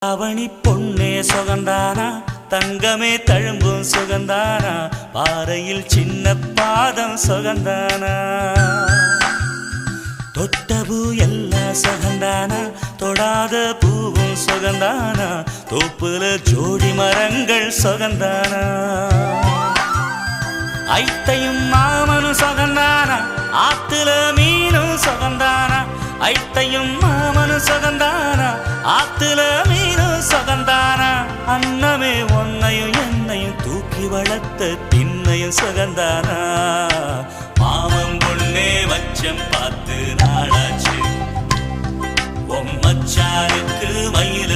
அவனி பொன்னே சுகந்தானா, தங்கமே தழும்பும் சுகந்தானா, பாறையில் சின்ன பாதம் சுகந்தானா, தொட்ட பூ எல்லாம் சுகந்தானா, தொடாத பூவும் சுகந்தானா, தோப்புல ஜோடி மரங்கள் சுகந்தானா, ஐத்தையும் மாமனும் சுகந்தானா, ஆத்துல மீனும் சுகந்தானா, ஐத்தையும் மாமனும் சுகந்தானா, ஆத்துல மீனும் சுகந்தானா, அன்னமே ஒன்னையும் என்னையும் தூக்கி வளர்த்த திண்ணையும் சுகந்தானா, மாமன் பொண்ணே வச்சம் பார்த்து நாளாச்சு, மச்சானுக்கு மயில